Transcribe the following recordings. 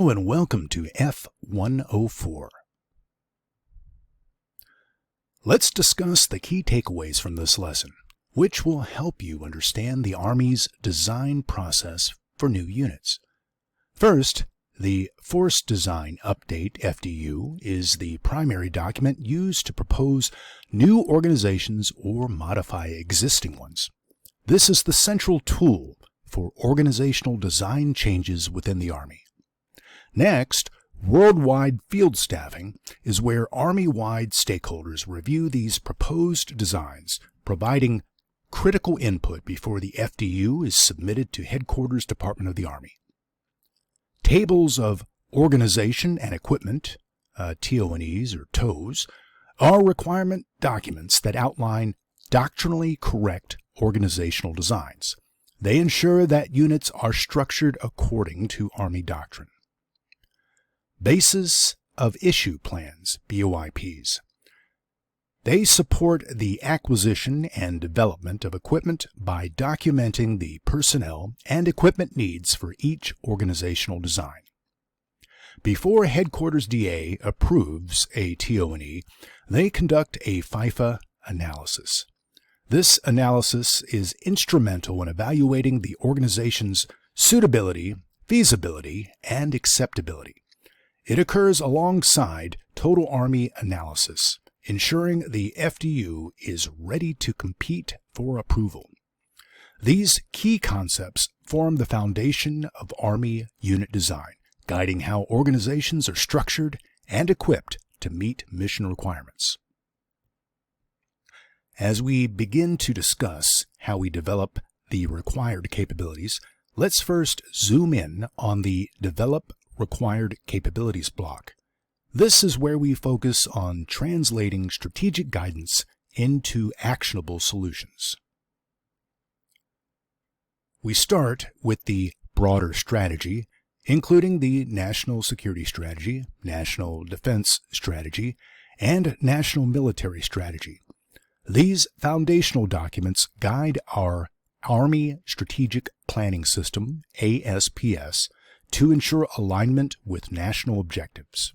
Hello and welcome to F104. Let's discuss the key takeaways from this lesson, which will help you understand the Army's design process for new units. First, the Force Design Update FDU is the primary document used to propose new organizations or modify existing ones. This is the central tool for organizational design changes within the Army. Next, worldwide field staffing is where Army-wide stakeholders review these proposed designs, providing critical input before the FDU is submitted to Headquarters Department of the Army. Tables of organization and equipment, TOEs or TOEs, are requirement documents that outline doctrinally correct organizational designs. They ensure that units are structured according to Army doctrine. Basis of Issue Plans, BOIPs. They support the acquisition and development of equipment by documenting the personnel and equipment needs for each organizational design. Before Headquarters DA approves a TOE, they conduct a FIFA analysis. This analysis is instrumental in evaluating the organization's suitability, feasibility, and acceptability. It occurs alongside Total Army Analysis, ensuring the FDU is ready to compete for approval. These key concepts form the foundation of Army unit design, guiding how organizations are structured and equipped to meet mission requirements. As we begin to discuss how we develop the required capabilities, let's first zoom in on the Develop Required Capabilities block. This is where we focus on translating strategic guidance into actionable solutions. We start with the broader strategy, including the National Security Strategy, National Defense Strategy, and National Military Strategy. These foundational documents guide our Army Strategic Planning System, ASPS, to ensure alignment with national objectives.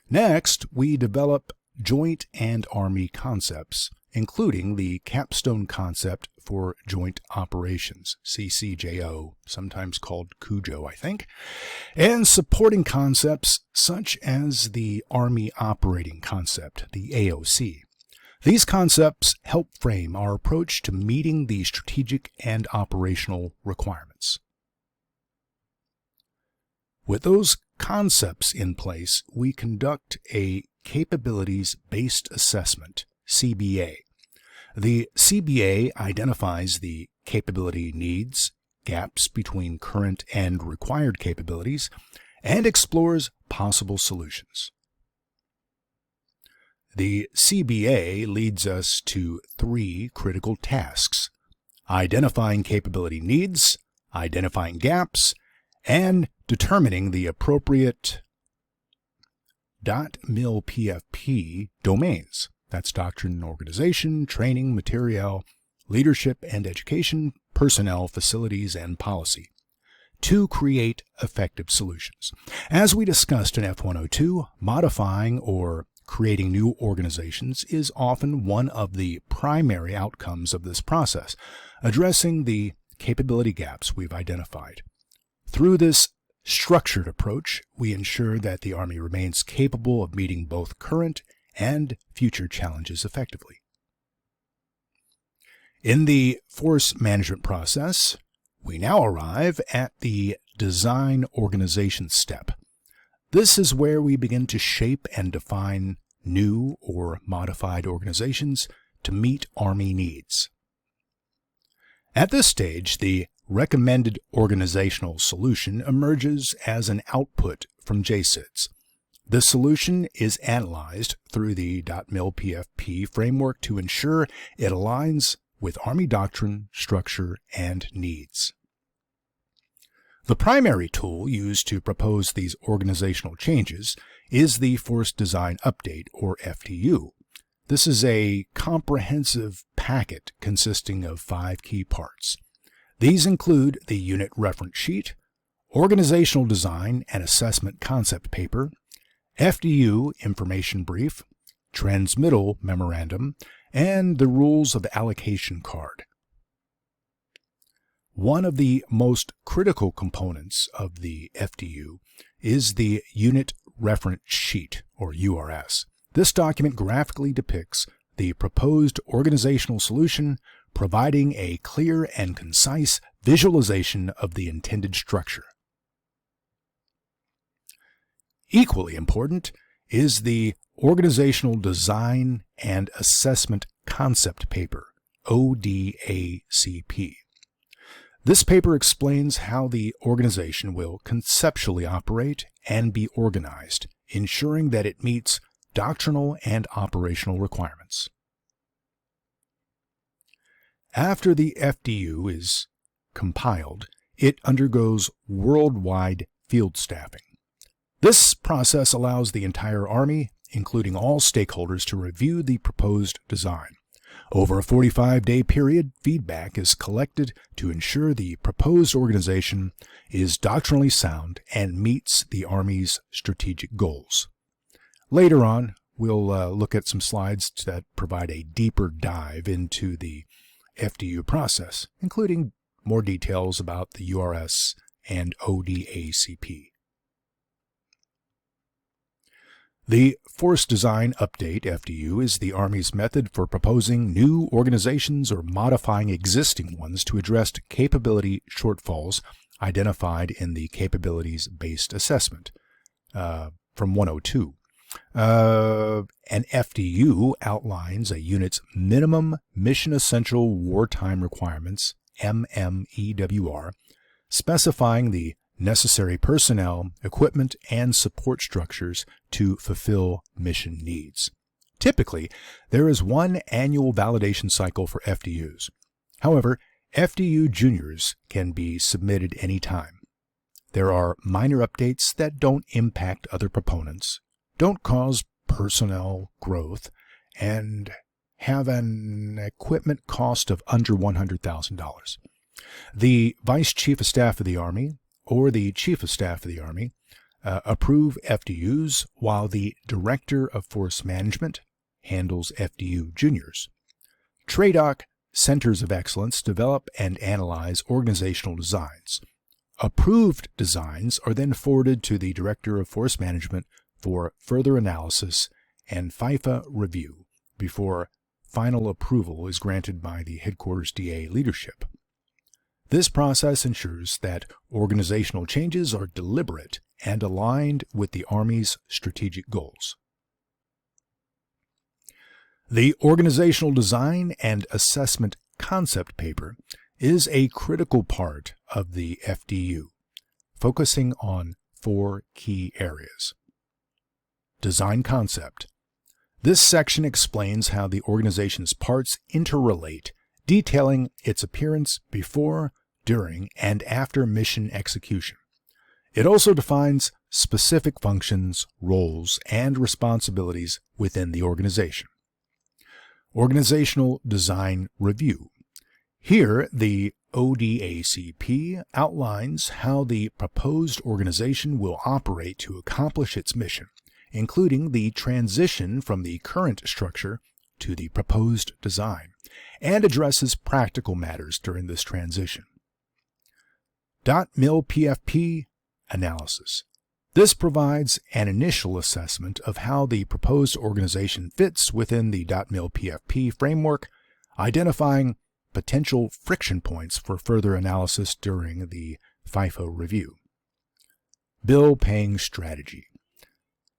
Next, we develop Joint and Army concepts, including the capstone concept for joint operations, CCJO, sometimes called CUJO, I think, and supporting concepts such as the Army Operating Concept, the AOC. These concepts help frame our approach to meeting the strategic and operational requirements. With those concepts in place, we conduct a Capabilities-Based Assessment, CBA. The CBA identifies the capability needs, gaps between current and required capabilities, and explores possible solutions. The CBA leads us to three critical tasks: identifying capability needs, identifying gaps, and determining the appropriate .mil-PFP domains. That's doctrine, organization, training, materiel, leadership and education, personnel, facilities, and policy, to create effective solutions. As we discussed in F102, modifying or creating new organizations is often one of the primary outcomes of this process, addressing the capability gaps we've identified. Through this structured approach, we ensure that the Army remains capable of meeting both current and future challenges effectively. In the force management process, we now arrive at the design organization step. This is where we begin to shape and define new or modified organizations to meet Army needs. At this stage, the recommended organizational solution emerges as an output from JSIDs. The solution is analyzed through the .mil-PFP framework to ensure it aligns with Army doctrine, structure, and needs. The primary tool used to propose these organizational changes is the Force Design Update, or FDU. This is a comprehensive packet consisting of 5 key parts. These include the unit reference sheet, Organizational Design and Assessment Concept Paper, FDU Information Brief, Transmittal Memorandum, and the Rules of Allocation Card. One of the most critical components of the FDU is the Unit Reference Sheet, or URS. This document graphically depicts the proposed organizational solution, providing a clear and concise visualization of the intended structure. Equally important is the Organizational Design and Assessment Concept Paper, ODACP. This paper explains how the organization will conceptually operate and be organized, ensuring that it meets doctrinal and operational requirements. After the FDU is compiled, it undergoes worldwide field staffing. This process allows the entire Army, including all stakeholders, to review the proposed design. Over a 45-day period, feedback is collected to ensure the proposed organization is doctrinally sound and meets the Army's strategic goals. Later on, we'll look at some slides that provide a deeper dive into the FDU process, including more details about the URS and ODACP. The Force Design Update FDU is the Army's method for proposing new organizations or modifying existing ones to address capability shortfalls identified in the Capabilities-Based Assessment from 102. An FDU outlines a unit's minimum mission essential wartime requirements, MMEWR, specifying the necessary personnel, equipment, and support structures to fulfill mission needs. Typically, there is one annual validation cycle for FDUs. However, FDU juniors can be submitted anytime. There are minor updates that don't impact other proponents, don't cause personnel growth, and have an equipment cost of under $100,000. The Vice Chief of Staff of the Army or the Chief of Staff of the Army approve FDUs, while the Director of Force Management handles FDU juniors. TRADOC Centers of Excellence develop and analyze organizational designs. Approved designs are then forwarded to the Director of Force Management for further analysis and FIFA review before final approval is granted by the Headquarters DA leadership. This process ensures that organizational changes are deliberate and aligned with the Army's strategic goals. The Organizational Design and Assessment Concept Paper is a critical part of the FDU, focusing on 4 key areas. Design concept. This section explains how the organization's parts interrelate, detailing its appearance before, during, and after mission execution. It also defines specific functions, roles, and responsibilities within the organization. Organizational Design Review. Here, the ODACP outlines how the proposed organization will operate to accomplish its mission, including the transition from the current structure to the proposed design, and addresses practical matters during this transition. .mil PFP analysis. This provides an initial assessment of how the proposed organization fits within the .mil PFP framework, identifying potential friction points for further analysis during the FIFO review. Bill paying strategy.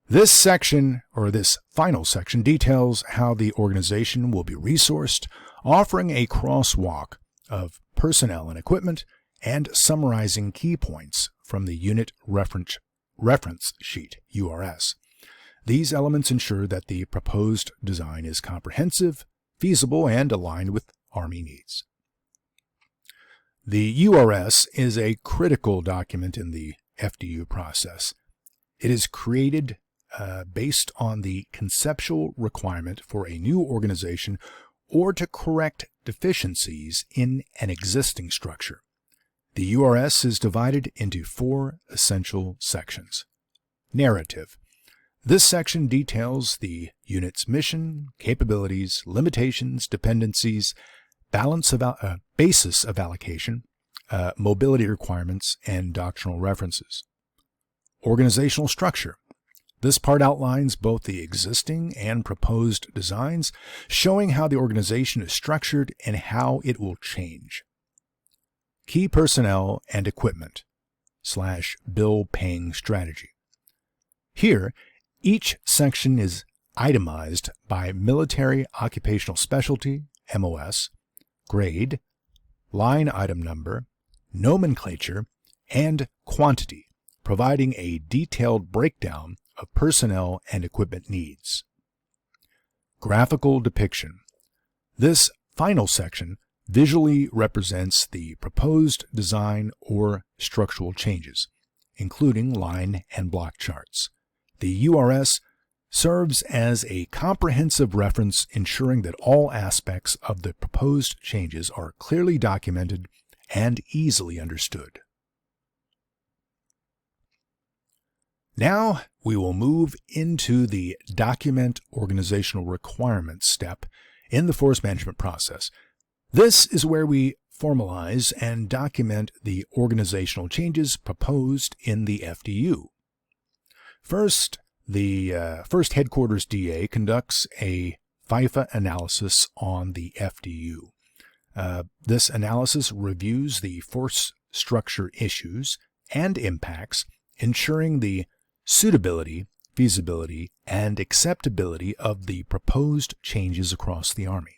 This section, or this final section, details how the organization will be resourced, offering a crosswalk of personnel and equipment, and summarizing key points from the Unit Reference Sheet, URS. These elements ensure that the proposed design is comprehensive, feasible, and aligned with Army needs. The URS is a critical document in the FDU process. It is created based on the conceptual requirement for a new organization or to correct deficiencies in an existing structure. The URS is divided into 4 essential sections. Narrative. This section details the unit's mission, capabilities, limitations, dependencies, basis of allocation, mobility requirements, and doctrinal references. Organizational structure. This part outlines both the existing and proposed designs, showing how the organization is structured and how it will change. Key personnel and equipment / bill paying strategy. Here, each section is itemized by military occupational specialty, MOS, grade, line item number, nomenclature, and quantity, providing a detailed breakdown of personnel and equipment needs. Graphical depiction. This final section visually represents the proposed design or structural changes, including line and block charts. The URS serves as a comprehensive reference, ensuring that all aspects of the proposed changes are clearly documented and easily understood. Now we will move into the Document Organizational Requirements step in the force management process. This is where we formalize and document the organizational changes proposed in the FDU. First, the first Headquarters DA conducts a FIFA analysis on the FDU. This analysis reviews the force structure issues and impacts, ensuring the suitability, feasibility, and acceptability of the proposed changes across the Army.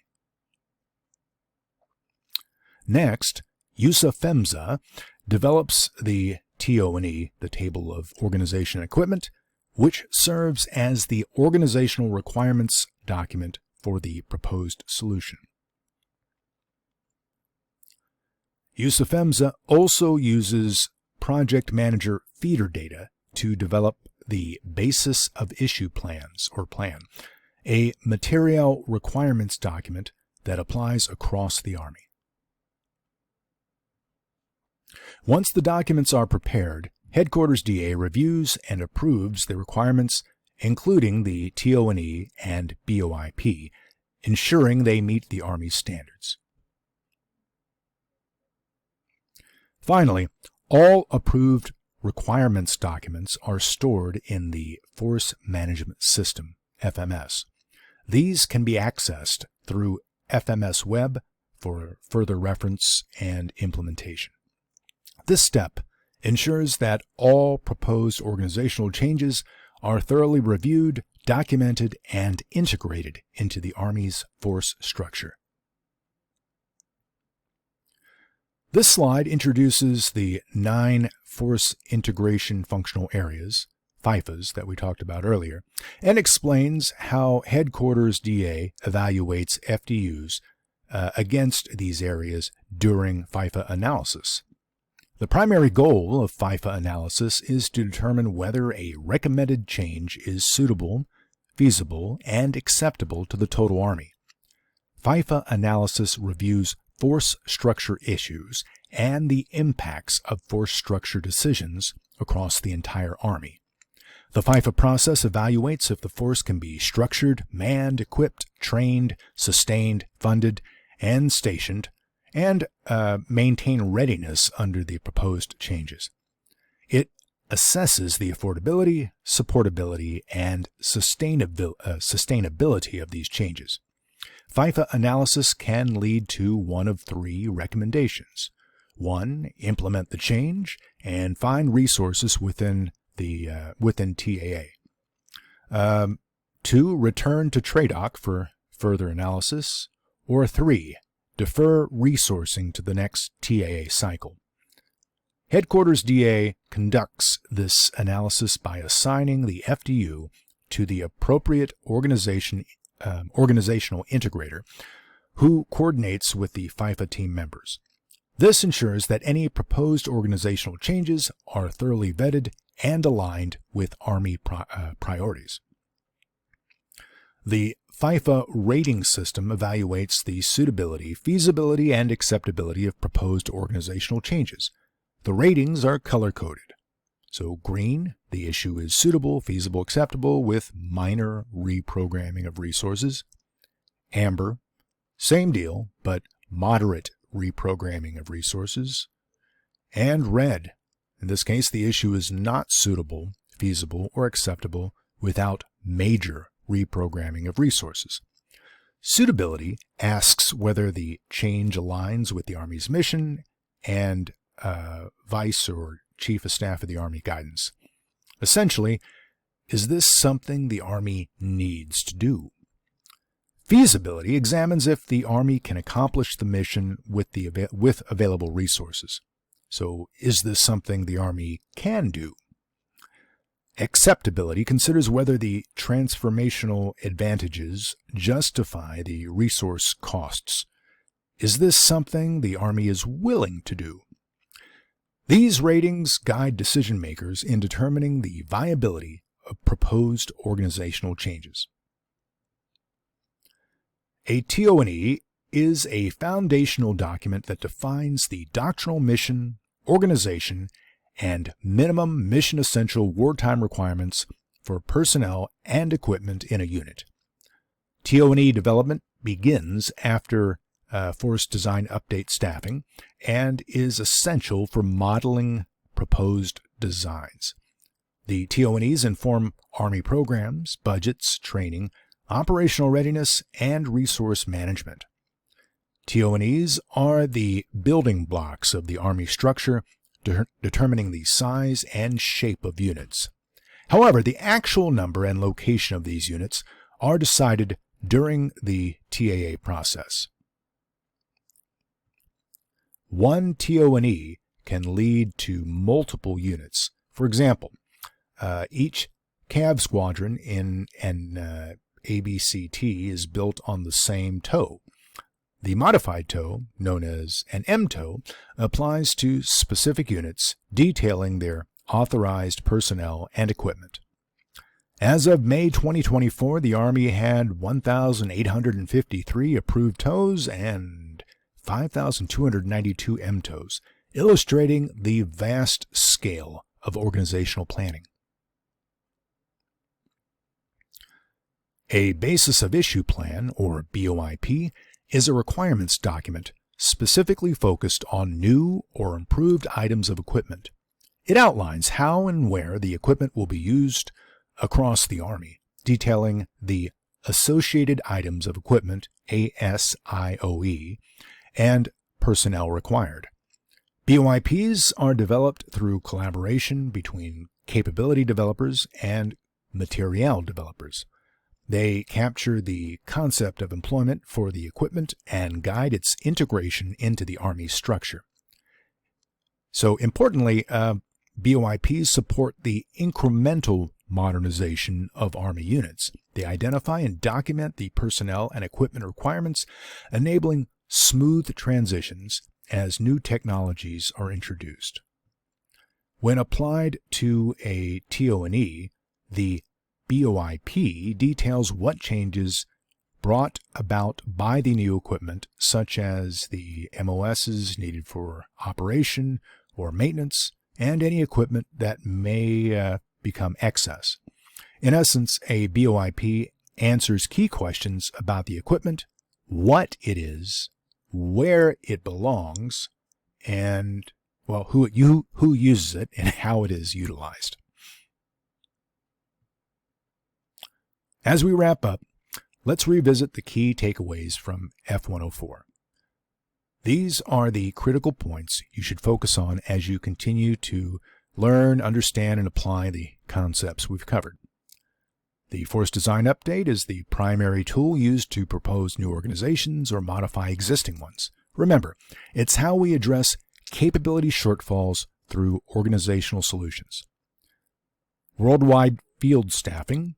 Next, USAFEMSA develops the TOE, the Table of Organization and Equipment, which serves as the organizational requirements document for the proposed solution. USAFEMSA also uses Project Manager feeder data to develop the Basis of Issue Plans, or plan, a material requirements document that applies across the Army. Once the documents are prepared, Headquarters DA reviews and approves the requirements, including the TOE and BOIP, ensuring they meet the Army's standards. Finally, all approved requirements documents are stored in the Force Management System, FMS. These can be accessed through FMS Web for further reference and implementation. This step ensures that all proposed organizational changes are thoroughly reviewed, documented, and integrated into the Army's force structure. This slide introduces the 9 Force Integration Functional Areas, FIFAs, that we talked about earlier, and explains how Headquarters DA evaluates FDUs against these areas during FIFA analysis. The primary goal of FIFA analysis is to determine whether a recommended change is suitable, feasible, and acceptable to the total Army. FIFA analysis reviews force structure issues and the impacts of force structure decisions across the entire Army. The FIFA process evaluates if the force can be structured, manned, equipped, trained, sustained, funded, and stationed, and maintain readiness under the proposed changes. It assesses the affordability, supportability, and sustainability of these changes. FIFA analysis can lead to one of 3 recommendations. 1, implement the change and find resources within TAA. 2, return to TRADOC for further analysis. Or 3, defer resourcing to the next TAA cycle. Headquarters DA conducts this analysis by assigning the FDU to the appropriate organizational integrator who coordinates with the FIFA team members. This ensures that any proposed organizational changes are thoroughly vetted and aligned with Army priorities. The FIFA rating system evaluates the suitability, feasibility, and acceptability of proposed organizational changes. The ratings are color-coded. So green, the issue is suitable, feasible, acceptable with minor reprogramming of resources. Amber, same deal, but moderate reprogramming of resources. And red, in this case, the issue is not suitable, feasible, or acceptable without major reprogramming of resources. Suitability asks whether the change aligns with the Army's mission and Vice or Chief of Staff of the Army guidance. Essentially, is this something the Army needs to do? Feasibility examines if the Army can accomplish the mission with available resources. So, is this something the Army can do? Acceptability considers whether the transformational advantages justify the resource costs. Is this something the Army is willing to do? These ratings guide decision makers in determining the viability of proposed organizational changes. A TOE is a foundational document that defines the doctrinal mission, organization, and minimum mission essential wartime requirements for personnel and equipment in a unit. TOE development begins after Force Design Update staffing and is essential for modeling proposed designs. The TOEs inform Army programs, budgets, training, operational readiness, and resource management. TOEs are the building blocks of the Army structure, determining the size and shape of units. However, the actual number and location of these units are decided during the TAA process. One TOE can lead to multiple units. For example, each CAV squadron in an ABCT is built on the same TOE. The modified TOE, known as an MTOE, applies to specific units, detailing their authorized personnel and equipment. As of May 2024, the Army had 1,853 approved TOEs and 5,292 MTOEs, illustrating the vast scale of organizational planning. A Basis of Issue Plan, or BOIP, is a requirements document specifically focused on new or improved items of equipment. It outlines how and where the equipment will be used across the Army, detailing the associated items of equipment, ASIOE, and personnel required. BOIPs are developed through collaboration between capability developers and materiel developers. They capture the concept of employment for the equipment and guide its integration into the Army structure. So importantly, BOIPs support the incremental modernization of Army units. They identify and document the personnel and equipment requirements, enabling smooth transitions as new technologies are introduced. When applied to a TOE, the BOIP details what changes brought about by the new equipment, such as the MOSs needed for operation or maintenance, and any equipment that may become excess. In essence, a BOIP answers key questions about the equipment, what it is, where it belongs, and, well, who uses it and how it is utilized. As we wrap up, let's revisit the key takeaways from F104. These are the critical points you should focus on as you continue to learn, understand, and apply the concepts we've covered. The Force Design Update is the primary tool used to propose new organizations or modify existing ones. Remember, it's how we address capability shortfalls through organizational solutions. Worldwide field staffing.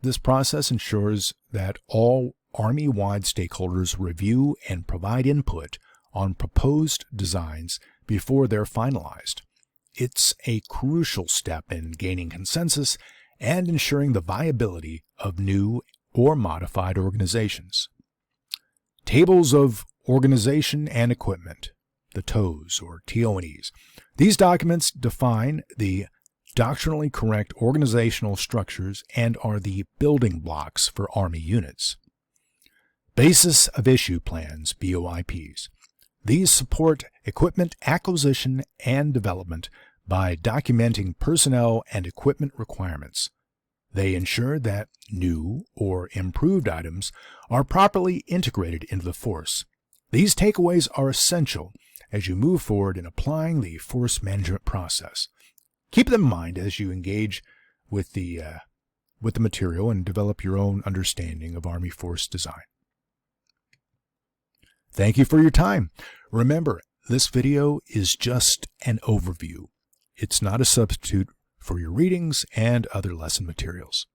This process ensures that all Army-wide stakeholders review and provide input on proposed designs before they're finalized. It's a crucial step in gaining consensus and ensuring the viability of new or modified organizations. Tables of organization and equipment, the TOEs or TOEs. These documents define the doctrinally correct organizational structures and are the building blocks for Army units. Basis of Issue Plans, BOIPs. These support equipment acquisition and development by documenting personnel and equipment requirements. They ensure that new or improved items are properly integrated into the force. These takeaways are essential as you move forward in applying the force management process. Keep them in mind as you engage with the material and develop your own understanding of Army force design. Thank you for your time. Remember, this video is just an overview. It's not a substitute for your readings and other lesson materials.